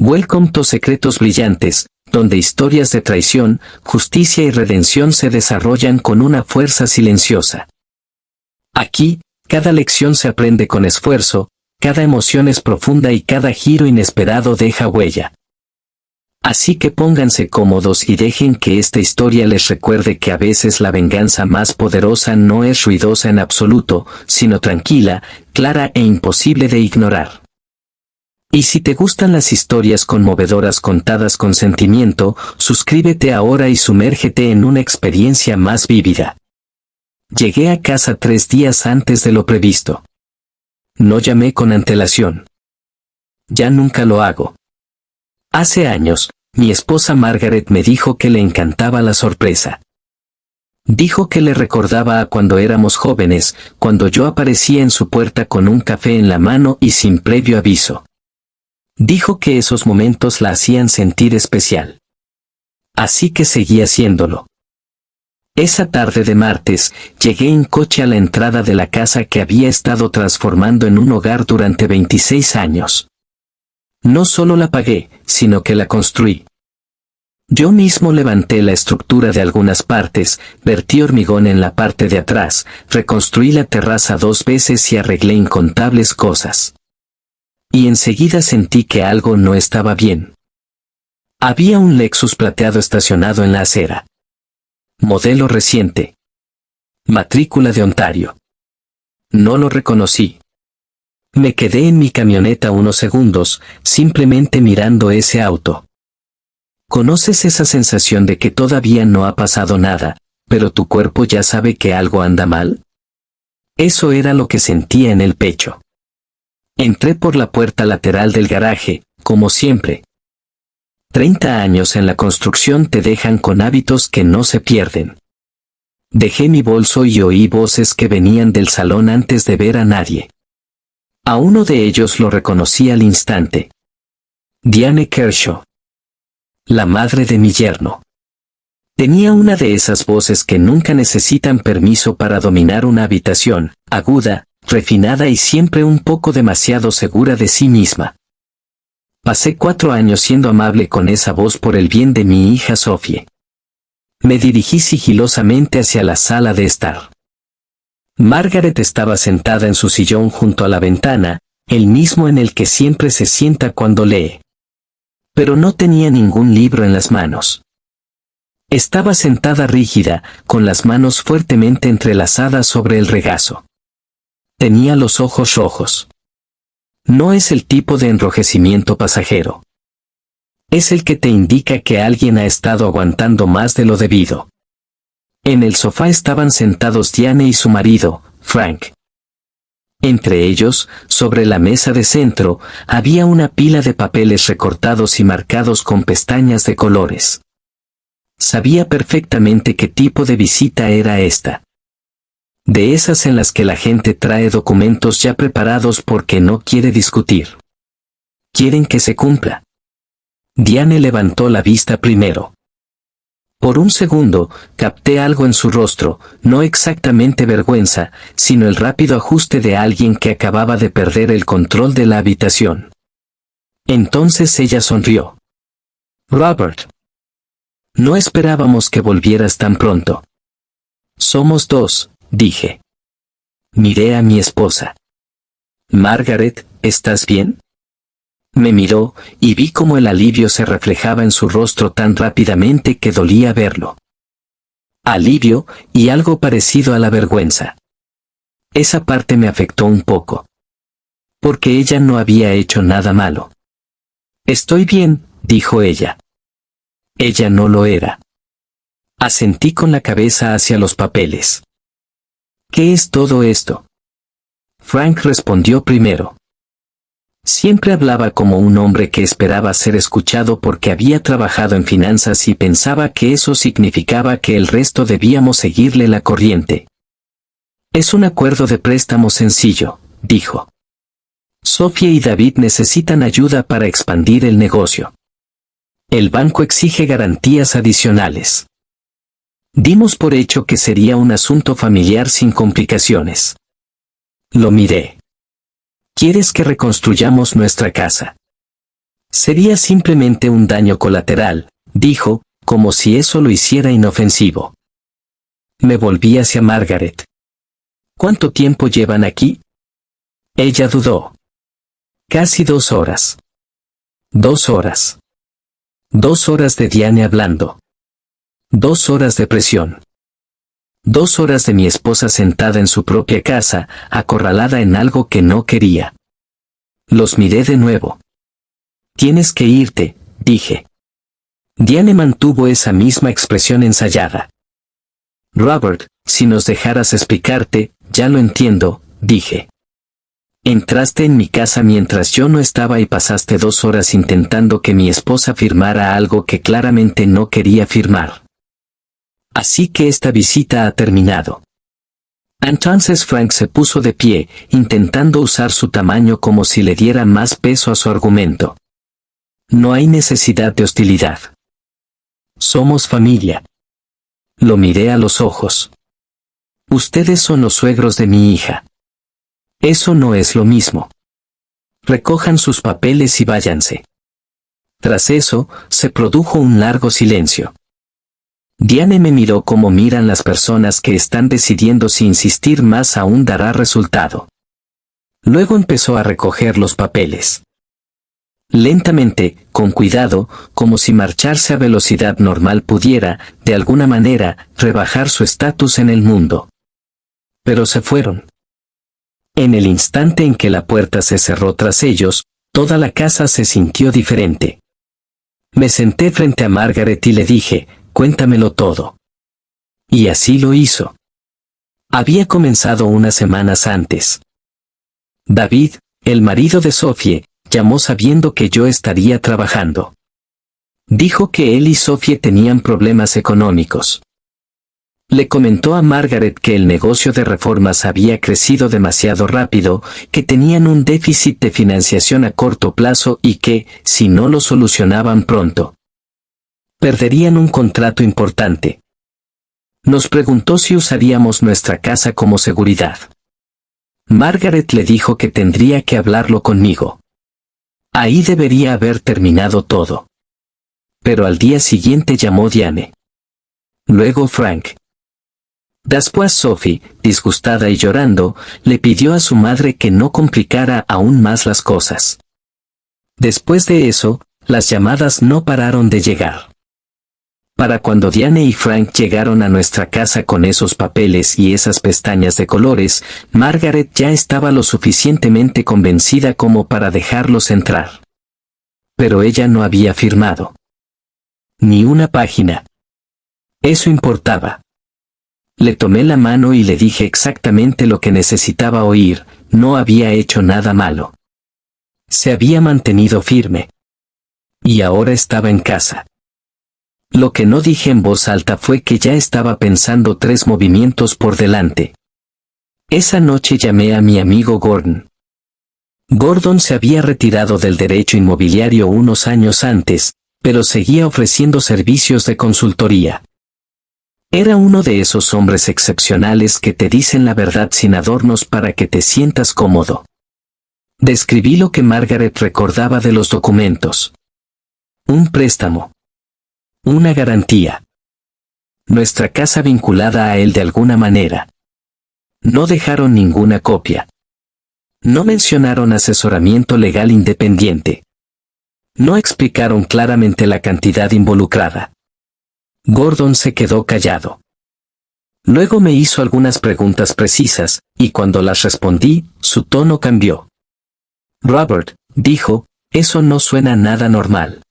Welcome to Secretos Brillantes, donde historias de traición, justicia y redención se desarrollan con una fuerza silenciosa. Aquí, cada lección se aprende con esfuerzo, cada emoción es profunda y cada giro inesperado deja huella. Así que pónganse cómodos y dejen que esta historia les recuerde que a veces la venganza más poderosa no es ruidosa en absoluto, sino tranquila, clara e imposible de ignorar. Y si te gustan las historias conmovedoras contadas con sentimiento, suscríbete ahora y sumérgete en una experiencia más vívida. Llegué a casa 3 días antes de lo previsto. No llamé con antelación. Ya nunca lo hago. Hace años, mi esposa Margaret me dijo que le encantaba la sorpresa. Dijo que le recordaba a cuando éramos jóvenes, cuando yo aparecía en su puerta con un café en la mano y sin previo aviso. Dijo que esos momentos la hacían sentir especial. Así que seguí haciéndolo. Esa tarde de martes, llegué en coche a la entrada de la casa que había estado transformando en un hogar durante 26 años. No solo la pagué, sino que la construí. Yo mismo levanté la estructura de algunas partes, vertí hormigón en la parte de atrás, reconstruí la terraza 2 veces y arreglé incontables cosas. Y enseguida sentí que algo no estaba bien. Había un Lexus plateado estacionado en la acera. Modelo reciente. Matrícula de Ontario. No lo reconocí. Me quedé en mi camioneta unos segundos, simplemente mirando ese auto. ¿Conoces esa sensación de que todavía no ha pasado nada, pero tu cuerpo ya sabe que algo anda mal? Eso era lo que sentía en el pecho. Entré por la puerta lateral del garaje, como siempre. 30 años en la construcción te dejan con hábitos que no se pierden. Dejé mi bolso y oí voces que venían del salón antes de ver a nadie. A uno de ellos lo reconocí al instante. Diane Kershaw. La madre de mi yerno. Tenía una de esas voces que nunca necesitan permiso para dominar una habitación, aguda, refinada y siempre un poco demasiado segura de sí misma. Pasé 4 años siendo amable con esa voz por el bien de mi hija Sophie. Me dirigí sigilosamente hacia la sala de estar. Margaret estaba sentada en su sillón junto a la ventana, el mismo en el que siempre se sienta cuando lee. Pero no tenía ningún libro en las manos. Estaba sentada rígida, con las manos fuertemente entrelazadas sobre el regazo. Tenía los ojos rojos. No es el tipo de enrojecimiento pasajero. Es el que te indica que alguien ha estado aguantando más de lo debido. En el sofá estaban sentados Diane y su marido, Frank. Entre ellos, sobre la mesa de centro, había una pila de papeles recortados y marcados con pestañas de colores. Sabía perfectamente qué tipo de visita era esta. De esas en las que la gente trae documentos ya preparados porque no quiere discutir. Quieren que se cumpla. Diane levantó la vista primero. Por un segundo, capté algo en su rostro, no exactamente vergüenza, sino el rápido ajuste de alguien que acababa de perder el control de la habitación. Entonces ella sonrió. Robert. No esperábamos que volvieras tan pronto. Somos 2, dije. Miré a mi esposa. Margaret, ¿estás bien? Me miró, y vi cómo el alivio se reflejaba en su rostro tan rápidamente que dolía verlo. Alivio, y algo parecido a la vergüenza. Esa parte me afectó un poco. Porque ella no había hecho nada malo. Estoy bien, dijo ella. Ella no lo era. Asentí con la cabeza hacia los papeles. ¿Qué es todo esto? Frank respondió primero. Siempre hablaba como un hombre que esperaba ser escuchado porque había trabajado en finanzas y pensaba que eso significaba que el resto debíamos seguirle la corriente. Es un acuerdo de préstamo sencillo, dijo. Sophie y David necesitan ayuda para expandir el negocio. El banco exige garantías adicionales. Dimos por hecho que sería un asunto familiar sin complicaciones. Lo miré. ¿Quieres que reconstruyamos nuestra casa? Sería simplemente un daño colateral, dijo, como si eso lo hiciera inofensivo. Me volví hacia Margaret. ¿Cuánto tiempo llevan aquí? Ella dudó. Casi 2 horas. 2 horas. 2 horas de Diane hablando. 2 horas de presión. 2 horas de mi esposa sentada en su propia casa, acorralada en algo que no quería. Los miré de nuevo. Tienes que irte, dije. Diane mantuvo esa misma expresión ensayada. Robert, si nos dejaras explicarte, ya lo entiendo, dije. Entraste en mi casa mientras yo no estaba y pasaste 2 horas intentando que mi esposa firmara algo que claramente no quería firmar. Así que esta visita ha terminado. Entonces Frank se puso de pie, intentando usar su tamaño como si le diera más peso a su argumento. No hay necesidad de hostilidad. Somos familia. Lo miré a los ojos. Ustedes son los suegros de mi hija. Eso no es lo mismo. Recojan sus papeles y váyanse. Tras eso, se produjo un largo silencio. Diane me miró como miran las personas que están decidiendo si insistir más aún dará resultado. Luego empezó a recoger los papeles. Lentamente, con cuidado, como si marcharse a velocidad normal pudiera, de alguna manera, rebajar su estatus en el mundo. Pero se fueron. En el instante en que la puerta se cerró tras ellos, toda la casa se sintió diferente. Me senté frente a Margaret y le dije, cuéntamelo todo. Y así lo hizo. Había comenzado unas semanas antes. David, el marido de Sophie, llamó sabiendo que yo estaría trabajando. Dijo que él y Sophie tenían problemas económicos. Le comentó a Margaret que el negocio de reformas había crecido demasiado rápido, que tenían un déficit de financiación a corto plazo y que, si no lo solucionaban pronto, perderían un contrato importante. Nos preguntó si usaríamos nuestra casa como seguridad. Margaret le dijo que tendría que hablarlo conmigo. Ahí debería haber terminado todo. Pero al día siguiente llamó Diane. Luego Frank. Después Sophie, disgustada y llorando, le pidió a su madre que no complicara aún más las cosas. Después de eso, las llamadas no pararon de llegar. Para cuando Diane y Frank llegaron a nuestra casa con esos papeles y esas pestañas de colores, Margaret ya estaba lo suficientemente convencida como para dejarlos entrar. Pero ella no había firmado. Ni una página. Eso importaba. Le tomé la mano y le dije exactamente lo que necesitaba oír, no había hecho nada malo. Se había mantenido firme. Y ahora estaba en casa. Lo que no dije en voz alta fue que ya estaba pensando 3 movimientos por delante. Esa noche llamé a mi amigo Gordon. Gordon se había retirado del derecho inmobiliario unos años antes, pero seguía ofreciendo servicios de consultoría. Era uno de esos hombres excepcionales que te dicen la verdad sin adornos para que te sientas cómodo. Describí lo que Margaret recordaba de los documentos. Un préstamo. Una garantía. Nuestra casa vinculada a él de alguna manera. No dejaron ninguna copia. No mencionaron asesoramiento legal independiente. No explicaron claramente la cantidad involucrada. Gordon se quedó callado. Luego me hizo algunas preguntas precisas, y cuando las respondí, su tono cambió. Robert, dijo, eso no suena nada normal.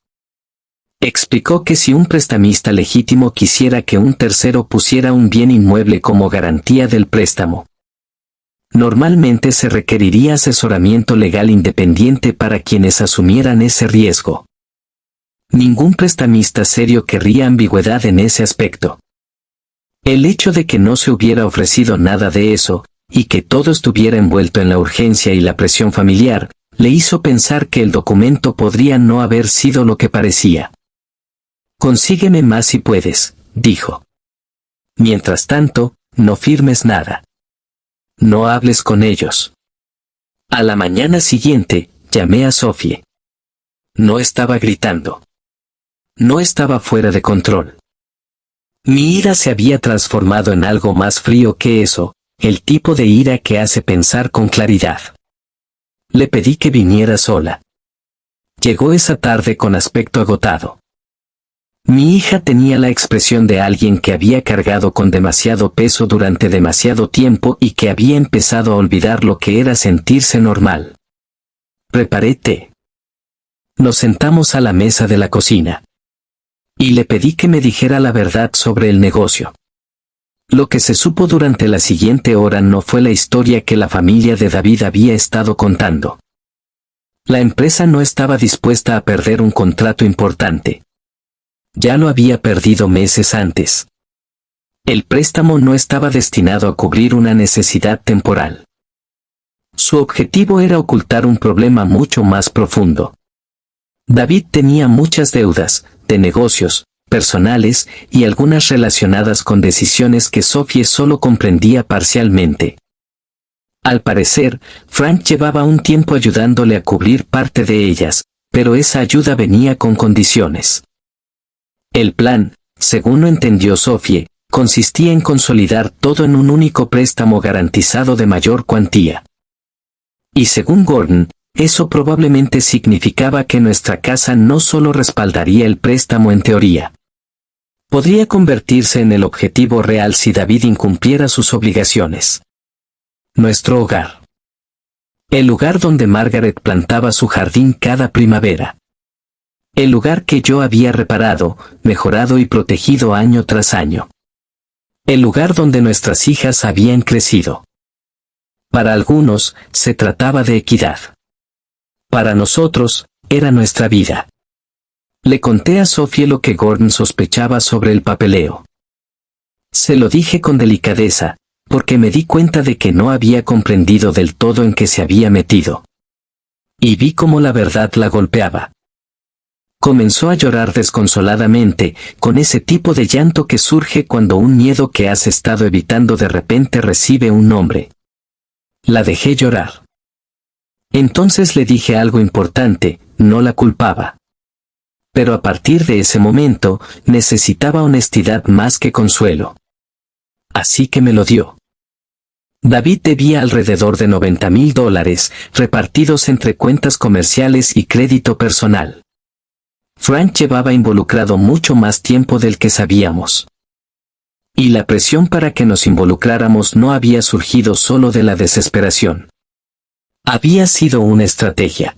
Explicó que si un prestamista legítimo quisiera que un tercero pusiera un bien inmueble como garantía del préstamo, normalmente se requeriría asesoramiento legal independiente para quienes asumieran ese riesgo. Ningún prestamista serio querría ambigüedad en ese aspecto. El hecho de que no se hubiera ofrecido nada de eso, y que todo estuviera envuelto en la urgencia y la presión familiar, le hizo pensar que el documento podría no haber sido lo que parecía. Consígueme más si puedes, dijo. Mientras tanto, no firmes nada. No hables con ellos. A la mañana siguiente, llamé a Sophie. No estaba gritando. No estaba fuera de control. Mi ira se había transformado en algo más frío que eso, el tipo de ira que hace pensar con claridad. Le pedí que viniera sola. Llegó esa tarde con aspecto agotado. Mi hija tenía la expresión de alguien que había cargado con demasiado peso durante demasiado tiempo y que había empezado a olvidar lo que era sentirse normal. Preparé té. Nos sentamos a la mesa de la cocina. Y le pedí que me dijera la verdad sobre el negocio. Lo que se supo durante la siguiente hora no fue la historia que la familia de David había estado contando. La empresa no estaba dispuesta a perder un contrato importante. Ya lo había perdido meses antes. El préstamo no estaba destinado a cubrir una necesidad temporal. Su objetivo era ocultar un problema mucho más profundo. David tenía muchas deudas, de negocios, personales, y algunas relacionadas con decisiones que Sophie solo comprendía parcialmente. Al parecer, Frank llevaba un tiempo ayudándole a cubrir parte de ellas, pero esa ayuda venía con condiciones. El plan, según lo entendió Sophie, consistía en consolidar todo en un único préstamo garantizado de mayor cuantía. Y según Gordon, eso probablemente significaba que nuestra casa no solo respaldaría el préstamo en teoría. Podría convertirse en el objetivo real si David incumpliera sus obligaciones. Nuestro hogar. El lugar donde Margaret plantaba su jardín cada primavera. El lugar que yo había reparado, mejorado y protegido año tras año. El lugar donde nuestras hijas habían crecido. Para algunos, se trataba de equidad. Para nosotros, era nuestra vida. Le conté a Sophie lo que Gordon sospechaba sobre el papeleo. Se lo dije con delicadeza, porque me di cuenta de que no había comprendido del todo en qué se había metido. Y vi cómo la verdad la golpeaba. Comenzó a llorar desconsoladamente, con ese tipo de llanto que surge cuando un miedo que has estado evitando de repente recibe un nombre. La dejé llorar. Entonces le dije algo importante, no la culpaba. Pero a partir de ese momento, necesitaba honestidad más que consuelo. Así que me lo dio. David debía alrededor de $90,000, repartidos entre cuentas comerciales y crédito personal. Frank llevaba involucrado mucho más tiempo del que sabíamos. Y la presión para que nos involucráramos no había surgido solo de la desesperación. Había sido una estrategia.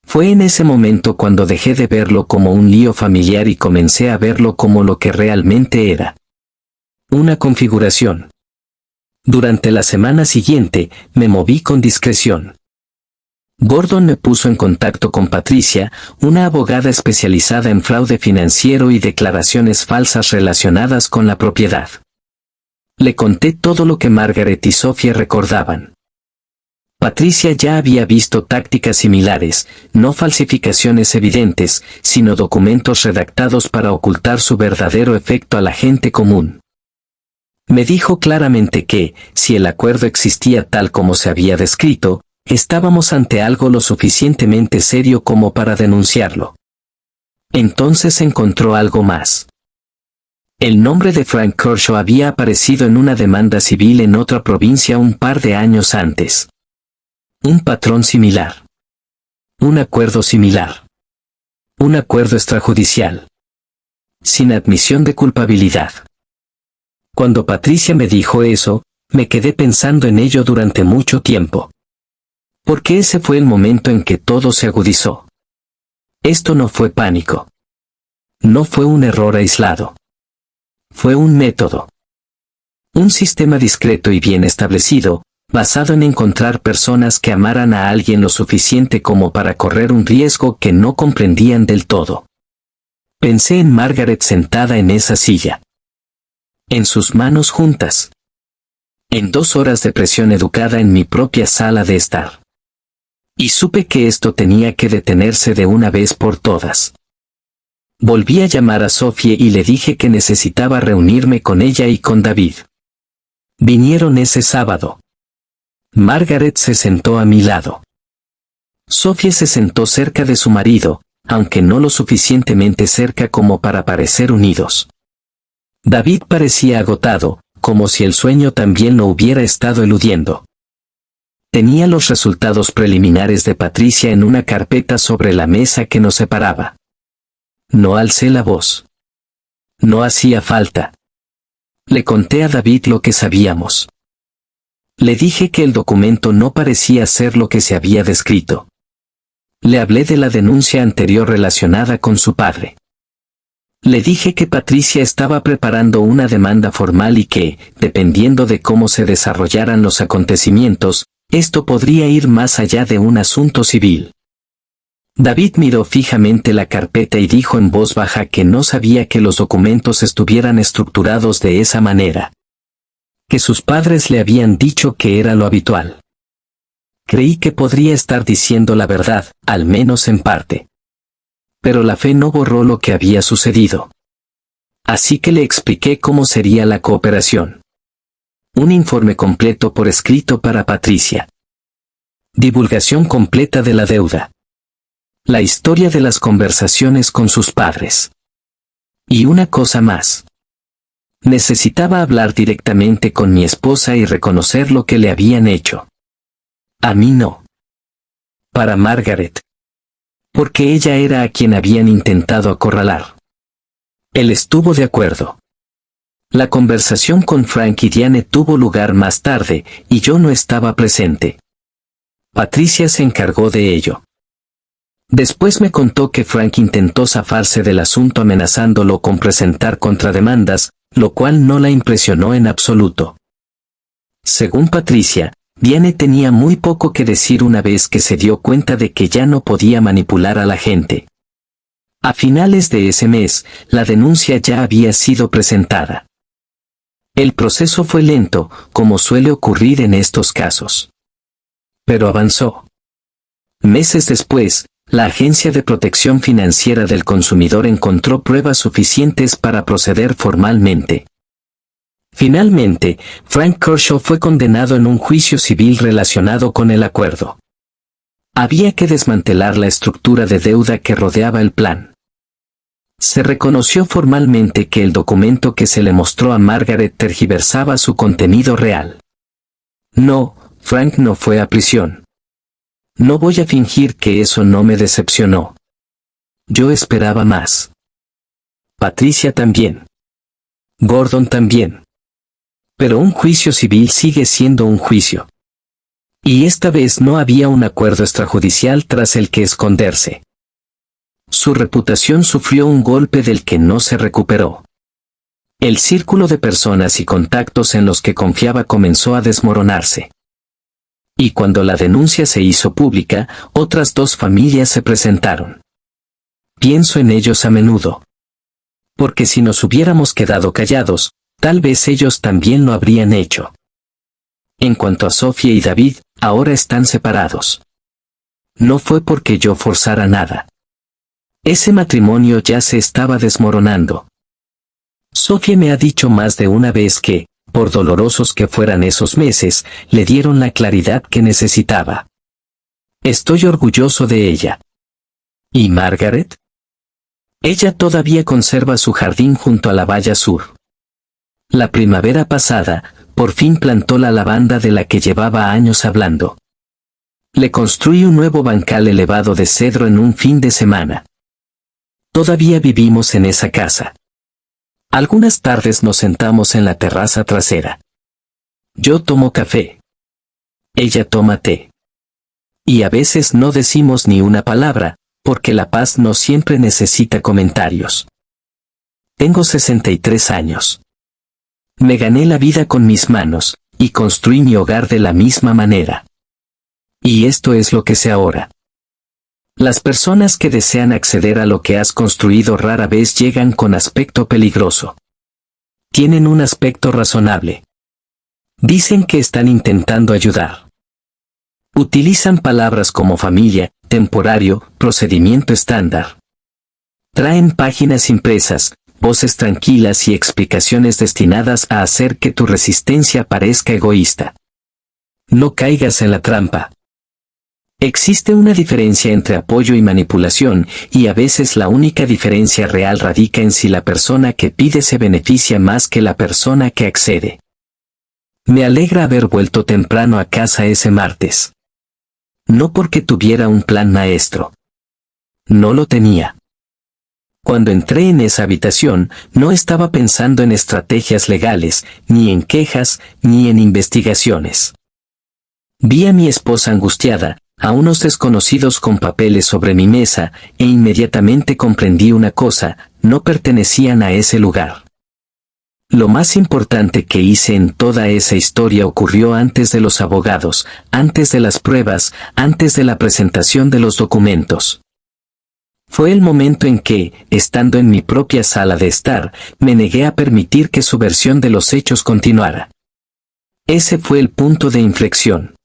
Fue en ese momento cuando dejé de verlo como un lío familiar y comencé a verlo como lo que realmente era. Una configuración. Durante la semana siguiente, me moví con discreción. Gordon me puso en contacto con Patricia, una abogada especializada en fraude financiero y declaraciones falsas relacionadas con la propiedad. Le conté todo lo que Margaret y Sophie recordaban. Patricia ya había visto tácticas similares, no falsificaciones evidentes, sino documentos redactados para ocultar su verdadero efecto a la gente común. Me dijo claramente que, si el acuerdo existía tal como se había descrito, estábamos ante algo lo suficientemente serio como para denunciarlo. Entonces encontró algo más. El nombre de Frank Kershaw había aparecido en una demanda civil en otra provincia un par de años antes. Un patrón similar. Un acuerdo similar. Un acuerdo extrajudicial. Sin admisión de culpabilidad. Cuando Patricia me dijo eso, me quedé pensando en ello durante mucho tiempo. Porque ese fue el momento en que todo se agudizó. Esto no fue pánico. No fue un error aislado. Fue un método. Un sistema discreto y bien establecido, basado en encontrar personas que amaran a alguien lo suficiente como para correr un riesgo que no comprendían del todo. Pensé en Margaret sentada en esa silla. En sus manos juntas. En 2 horas de presión educada en mi propia sala de estar. Y supe que esto tenía que detenerse de una vez por todas. Volví a llamar a Sophie y le dije que necesitaba reunirme con ella y con David. Vinieron ese sábado. Margaret se sentó a mi lado. Sophie se sentó cerca de su marido, aunque no lo suficientemente cerca como para parecer unidos. David parecía agotado, como si el sueño también lo hubiera estado eludiendo. Tenía los resultados preliminares de Patricia en una carpeta sobre la mesa que nos separaba. No alcé la voz. No hacía falta. Le conté a David lo que sabíamos. Le dije que el documento no parecía ser lo que se había descrito. Le hablé de la denuncia anterior relacionada con su padre. Le dije que Patricia estaba preparando una demanda formal y que, dependiendo de cómo se desarrollaran los acontecimientos, esto podría ir más allá de un asunto civil. David miró fijamente la carpeta y dijo en voz baja que no sabía que los documentos estuvieran estructurados de esa manera. Que sus padres le habían dicho que era lo habitual. Creí que podría estar diciendo la verdad, al menos en parte. Pero la fe no borró lo que había sucedido. Así que le expliqué cómo sería la cooperación. Un informe completo por escrito para Patricia. Divulgación completa de la deuda. La historia de las conversaciones con sus padres. Y una cosa más. Necesitaba hablar directamente con mi esposa y reconocer lo que le habían hecho. A mí no. Para Margaret. Porque ella era a quien habían intentado acorralar. Él estuvo de acuerdo. La conversación con Frank y Diane tuvo lugar más tarde, y yo no estaba presente. Patricia se encargó de ello. Después me contó que Frank intentó zafarse del asunto amenazándolo con presentar contrademandas, lo cual no la impresionó en absoluto. Según Patricia, Diane tenía muy poco que decir una vez que se dio cuenta de que ya no podía manipular a la gente. A finales de ese mes, la denuncia ya había sido presentada. El proceso fue lento, como suele ocurrir en estos casos. Pero avanzó. Meses después, la Agencia de Protección Financiera del Consumidor encontró pruebas suficientes para proceder formalmente. Finalmente, Frank Kershaw fue condenado en un juicio civil relacionado con el acuerdo. Había que desmantelar la estructura de deuda que rodeaba el plan. Se reconoció formalmente que el documento que se le mostró a Margaret tergiversaba su contenido real. No, Frank no fue a prisión. No voy a fingir que eso no me decepcionó. Yo esperaba más. Patricia también. Gordon también. Pero un juicio civil sigue siendo un juicio. Y esta vez no había un acuerdo extrajudicial tras el que esconderse. Su reputación sufrió un golpe del que no se recuperó. El círculo de personas y contactos en los que confiaba comenzó a desmoronarse. Y cuando la denuncia se hizo pública, otras dos familias se presentaron. Pienso en ellos a menudo. Porque si nos hubiéramos quedado callados, tal vez ellos también lo habrían hecho. En cuanto a Sophie y David, ahora están separados. No fue porque yo forzara nada. Ese matrimonio ya se estaba desmoronando. Sophie me ha dicho más de una vez que, por dolorosos que fueran esos meses, le dieron la claridad que necesitaba. Estoy orgulloso de ella. ¿Y Margaret? Ella todavía conserva su jardín junto a la valla sur. La primavera pasada, por fin plantó la lavanda de la que llevaba años hablando. Le construí un nuevo bancal elevado de cedro en un fin de semana. Todavía vivimos en esa casa. Algunas tardes nos sentamos en la terraza trasera. Yo tomo café. Ella toma té. Y a veces no decimos ni una palabra, porque la paz no siempre necesita comentarios. Tengo 63 años. Me gané la vida con mis manos, y construí mi hogar de la misma manera. Y esto es lo que sé ahora. Las personas que desean acceder a lo que has construido rara vez llegan con aspecto peligroso. Tienen un aspecto razonable. Dicen que están intentando ayudar. Utilizan palabras como familia, temporario, procedimiento estándar. Traen páginas impresas, voces tranquilas y explicaciones destinadas a hacer que tu resistencia parezca egoísta. No caigas en la trampa. Existe una diferencia entre apoyo y manipulación, y a veces la única diferencia real radica en si la persona que pide se beneficia más que la persona que accede. Me alegra haber vuelto temprano a casa ese martes. No porque tuviera un plan maestro. No lo tenía. Cuando entré en esa habitación, no estaba pensando en estrategias legales, ni en quejas, ni en investigaciones. Vi a mi esposa angustiada, a unos desconocidos con papeles sobre mi mesa, e inmediatamente comprendí una cosa: no pertenecían a ese lugar. Lo más importante que hice en toda esa historia ocurrió antes de los abogados, antes de las pruebas, antes de la presentación de los documentos. Fue el momento en que, estando en mi propia sala de estar, me negué a permitir que su versión de los hechos continuara. Ese fue el punto de inflexión.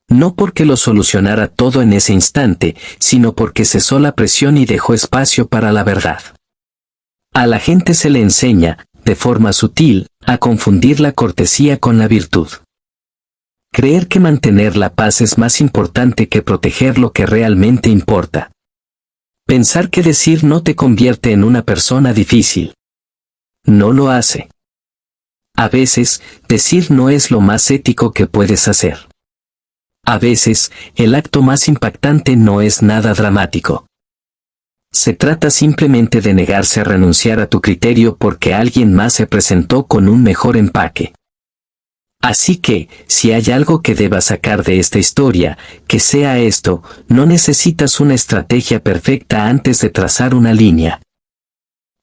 No porque lo solucionara todo en ese instante, sino porque cesó la presión y dejó espacio para la verdad. A la gente se le enseña, de forma sutil, a confundir la cortesía con la virtud. Creer que mantener la paz es más importante que proteger lo que realmente importa. Pensar que decir no te convierte en una persona difícil. No lo hace. A veces, decir no es lo más ético que puedes hacer. A veces, el acto más impactante no es nada dramático. Se trata simplemente de negarse a renunciar a tu criterio porque alguien más se presentó con un mejor empaque. Así que, si hay algo que debas sacar de esta historia, que sea esto: no necesitas una estrategia perfecta antes de trazar una línea.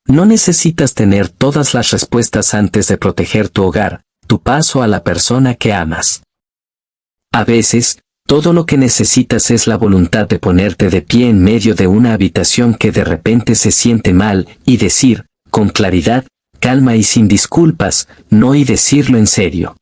No necesitas tener todas las respuestas antes de proteger tu hogar, tu paz o a la persona que amas. A veces, todo lo que necesitas es la voluntad de ponerte de pie en medio de una habitación que de repente se siente mal, y decir, con claridad, calma y sin disculpas, no, y decirlo en serio.